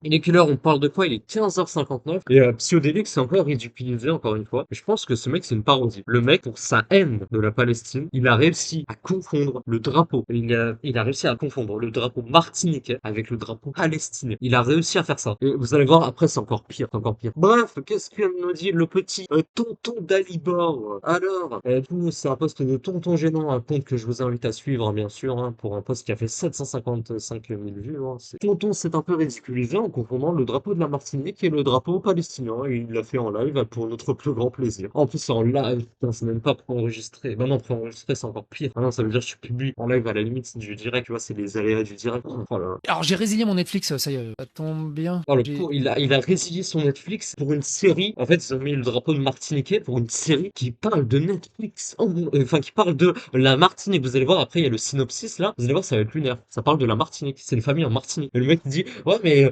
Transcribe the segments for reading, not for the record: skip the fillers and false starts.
Il est quelle heure? On parle de quoi? Il est 15h59. Et Psyodélique, c'est encore ridiculisé, encore une fois. Je pense que ce mec, c'est une parodie. Le mec, pour sa haine de la Palestine, il a réussi à confondre le drapeau. Il a réussi à confondre le drapeau martiniquais avec le drapeau palestinien. Il a réussi à faire ça. Et vous allez voir, après, c'est encore pire, c'est encore pire. Bref, qu'est-ce que nous dit le petit tonton d'Alibor? Alors, vous, c'est un poste de tonton gênant, un compte que je vous invite à suivre, hein, bien sûr, hein, pour un poste qui a fait 755 000 vues. Hein. Tonton s'est un peu ridiculisé en confondant le drapeau de la Martinique et le drapeau palestinien. Et il l'a fait en live pour notre plus grand plaisir. En plus, c'est en live, putain, c'est même pas préenregistré. Bah non, préenregistré, c'est encore pire. Ah non, ça veut dire que je publie en live à la limite c'est du direct, tu vois, c'est les aléas du direct. Oh là là. Alors j'ai résilié mon Netflix, ça y est, ça tombe bien. Oh, le J'ai- pauvre, il a résilié son Netflix pour une série. En fait, ils ont mis le drapeau de Martiniquais pour une série qui parle de Netflix. Enfin, qui parle de la Martinique. Vous allez voir, après, il y a le synopsis là. Vous allez voir, ça va être lunaire. Ça parle de la Martinique. C'est une famille en Martinique. Et le mec il dit, ouais, mais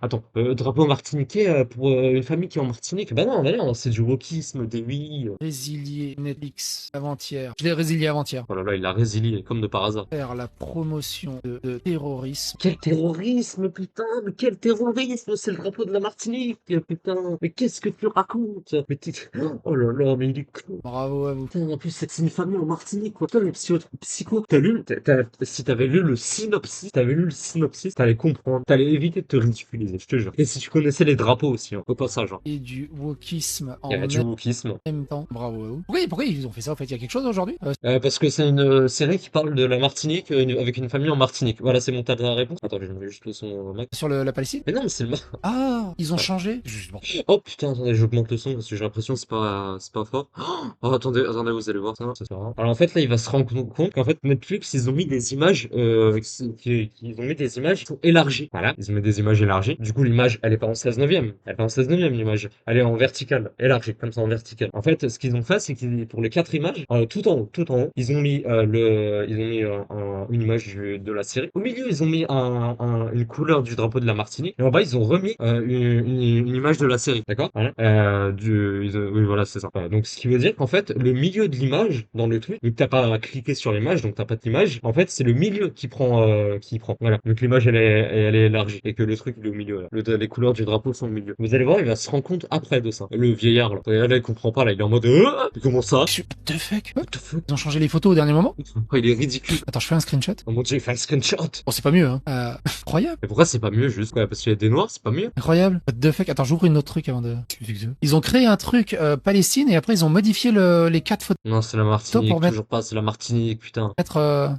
attends, drapeau martiniquais pour une famille qui est en Martinique. Bah non, c'est du wokisme, des oui. Résilié Netflix avant-hier. Je l'ai résilié avant-hier. Oh là là, il l'a résilié, comme de par hasard. Faire la promotion de terrorisme. Quel terrorisme, putain, mais quel terrorisme, c'est le drapeau de la Martinique, putain, mais qu'est-ce que tu racontes? Mais t'es... Oh là là, mais il est con. Bravo à vous. Putain, en plus, c'est une famille en Martinique, quoi. Putain, les psycho, si t'avais lu le synopsis, t'allais comprendre, t'allais éviter de te ridiculiser, je te jure. Et si tu connaissais les drapeaux aussi, hein, au passage, hein. Et du wokisme Il y en avait du wokisme. même temps. Bravo à vous. Pourquoi ils ont fait ça en fait? Il y a quelque chose aujourd'hui? Parce que c'est une série qui parle de la Martinique avec une famille en Martinique. Voilà, c'est mon tas de réponse. Attends, je mets juste le son au max. Sur la Palestine? Mais non, mais c'est le Ah, ils ont changé? Justement. Oh putain, attendez, j'augmente le son parce que j'ai l'impression que c'est pas fort. Oh, attendez, vous allez voir ça. Ça sert à rien. Alors en fait, là, il va se rendre compte qu'en fait, Netflix, ils ont mis des images, ils ont mis des images qui sont élargies. Voilà, ils ont mis des images élargies. Du coup, l'image, elle est pas en 16/9. Elle est pas en 16/9, l'image. Elle est en verticale, élargie, comme ça, en verticale. En fait, ce qu'ils ont fait, c'est qu'ils, pour les 4 images, tout en haut, ils ont mis une image de la série. Au milieu, ils ont mis une couleur du drapeau de la Martinique. Et en bas, ils ont remis une image de la série, d'accord? Voilà. Oui, voilà, c'est ça. Voilà. Donc, ce qui veut dire qu'en fait, le milieu de l'image dans le truc, vu que t'as pas cliqué sur l'image, donc t'as pas d'image, en fait, c'est le milieu qui prend. Voilà. Donc, l'image, elle est élargie et que le truc, il est au milieu, là. Les couleurs du drapeau sont au milieu. Vous allez voir, il va se rendre compte après de ça. Le vieillard, là. Et là, il comprend pas, là. Il est en mode, comment ça? What the fuck? What the fuck? Ils ont changé les photos au dernier moment? Oh, il est ridicule. Attends, je fais un screenshot. Oh mon dieu, il fait un screenshot. Bon, c'est pas mieux, hein. Incroyable. Mais pourquoi c'est pas mieux juste quoi? Parce qu'il y a des noirs, c'est pas mieux? Incroyable. What the fuck? Attends, j'ouvre une autre truc avant de... Ils ont créé un truc Palestine et après ils ont modifié les 4 photos Non, c'est la Martinique, pour mettre... toujours pas, c'est la Martinique, putain. mettre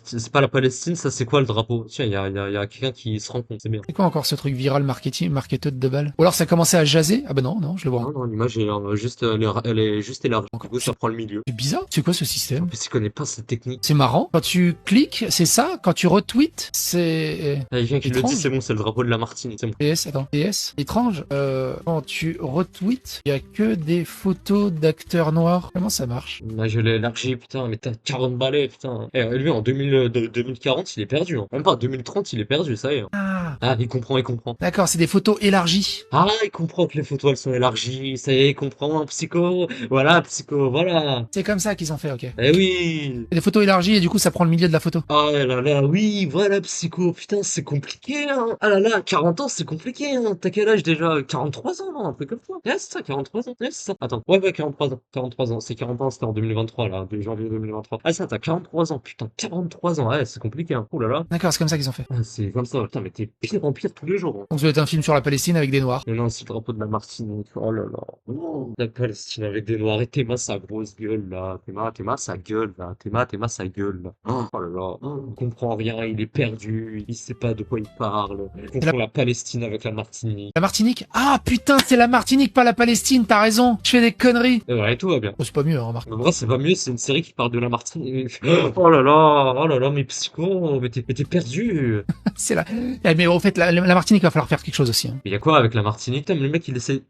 C'est pas la Palestine, ça c'est quoi le drapeau? Tiens, il y a quelqu'un qui se rend compte, c'est bien. c'est quoi encore ce truc viral marketing, marketeur de balle? Ou alors ça a commencé à jaser? Ah bah non, non, je le vois. Non, non, l'image elle est juste élargie. Du coup, ça prend le milieu. C'est bizarre. C'est quoi ce En système? plus, il connaît pas cette technique. C'est marrant. Quand tu cliques, c'est ça. Quand tu retweets, c'est Il y a quelqu'un qui le dit, étrange. c'est bon, c'est le drapeau de la Martinique, c'est bon. PS, attends. PS. Étrange. Quand tu retweets, il y a que des photos d'acteurs noirs. Comment ça marche? Là, je l'ai élargi, putain, mais t'as 40 balais, putain. Et lui, en 2040, il est perdu, hein. Même pas, 2030, il est perdu, ça y est. Hein. Ah. Ah, il comprend, il comprend. D'accord, c'est des photos élargies. Ah, il comprend que les photos, elles sont élargies, ça y est, il comprend, psycho. Voilà, psycho, voilà. C'est comme ça qu'ils ont fait, ok. Eh oui. Des photos élargies et du coup ça prend le milieu de la photo. Oh là là, oui, voilà, psycho, putain, c'est compliqué, hein. Ah là là, 40 ans, c'est compliqué, hein. T'as quel âge déjà? 43 ans, non? Un peu comme ça. Ouais, c'est ça, 43 ans. Ouais, c'est ça. Attends, ouais, 43 ans. 43 ans, c'est 40 ans, c'était en 2023, là, de janvier 2023. Ah, ça, t'as 43 ans, putain, 43 ans, ouais, c'est compliqué, hein. Oh là là. D'accord, c'est comme ça qu'ils ont fait. Ah, c'est comme ça, putain, mais t'es pire en pire tous les jours, hein. Donc ça doit être un film sur la Palestine avec des noirs. Mais non, c'est le drapeau de la Martinique. Oh là là. Oh, la Palestine avec des noirs. Et Théma, sa grosse gueule, là. Théma, sa gueule, là. Théma, sa gueule, là. Oh là là. Il comprend rien, il est perdu. Il sait pas de quoi il parle. Il confond la Palestine avec la Martinique. La Martinique? Ah putain, c'est la Martinique, pas la Palestine, t'as raison. Je fais des conneries. Et ouais, tout va bien. Oh, c'est pas mieux, hein, remarque. En vrai, c'est pas mieux, c'est une série qui parle de la Martinique. Oh là là, mais psycho, mais t'es perdu. C'est la... Eh, mais au fait, la Martinique va falloir faire quelque chose aussi. Hein. Mais y a quoi avec la Martinique? Putain, mais le mec, il essaie.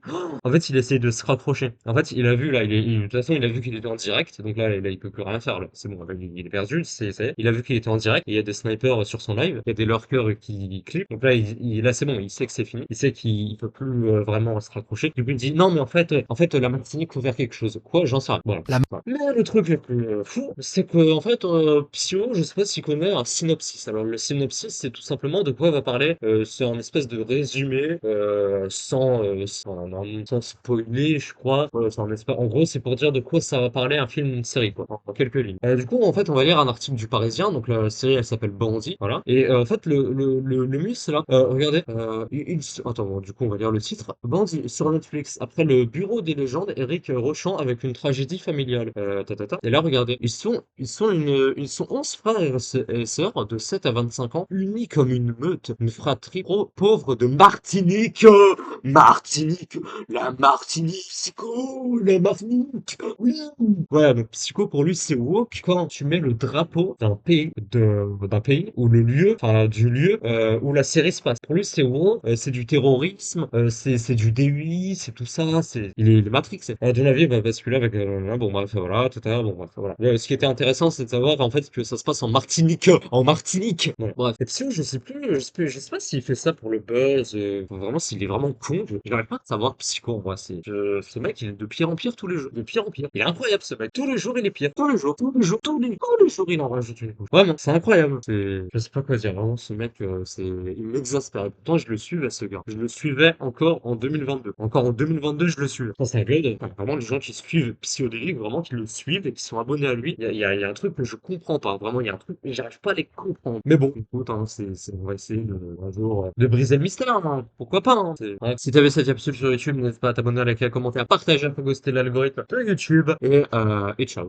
En fait, il essaie de se rapprocher. En fait, il a vu, là, de toute façon, il a vu qu'il était en direct. Donc là, il peut plus rien faire, là. C'est bon, là, il est perdu, ça y est. Il a vu qu'il était en direct. Et il y a des snipers sur son live. Il y a des lurkers qui clippent. Donc là, là, c'est bon, il sait que c'est fini. Il sait qu'il peut plus vraiment se rapprocher. Du coup, il dit, non, mais en fait, la Martinique, faut faire quelque chose. Quoi? J'en sais rien. Voilà. Voilà. Mais le truc le plus fou, c'est que, en fait, Psyo, je sais pas s'il connaît un synopsis. Alors, le synopsis, c'est tout simplement de quoi va parler c'est un espèce de résumé sans spoiler, je crois. Voilà, en gros, c'est pour dire de quoi ça va parler un film, une série, quoi, en quelques lignes. Du coup, en fait, on va lire un article du Parisien. Donc la série, elle s'appelle Bandit, voilà. Et en fait, le mieux, c'est là. Regardez, attends, bon, du coup, on va lire le titre. Bandit sur Netflix. Après le bureau des légendes, Eric Rochant avec une tragédie familiale. Et là, regardez, ils sont 11 frères et sœurs de 7 à 25 ans, unis comme une meute, une fratrie pauvre de Martinique. Martinique, la Martinique, Psycho, la Martinique, oui. Ouais, donc Psycho pour lui c'est woke quand tu mets le drapeau d'un pays ou le lieu, enfin du lieu où la série se passe. Pour lui c'est woke, c'est du terrorisme, c'est du DUI, c'est tout ça, il est Matrix. De la vie il va basculer avec bon bref voilà, tout à l'heure, bon bref voilà. Ce qui était intéressant c'est de savoir en fait que ça se passe en Martinique, en Martinique. Bon, bref. Et Psycho je sais pas s'il fait ça pour le buzz, vraiment s'il est vraiment con. J'arrive pas à savoir Psycho en vrai. Ce mec il est de pire en pire tous les jours, de pire en pire. Il est incroyable ce mec. Tous les jours il est pire. Tous les jours, tous les jours il en rajoute une couche. Vraiment, c'est incroyable. Je sais pas quoi dire. Vraiment ce mec, il m'exaspère. Et pourtant je le suivais ce gars. Je le suivais encore en 2022. Encore en 2022 je le suis. C'est un gars vraiment les gens qui suivent Psychodélique, vraiment qui le suivent et qui sont abonnés à lui. Il y a un truc que je comprends pas. Vraiment il y a un truc mais j'arrive pas à les comprendre. Mais bon, écoute, hein, on va essayer un jour de briser le mystère. Hein. Pourquoi pas, hein. Ouais. Si t'avais cette capsule sur YouTube, n'hésite pas à t'abonner, à liker, à commenter, à partager, à ghoster l'algorithme de YouTube. Et ciao.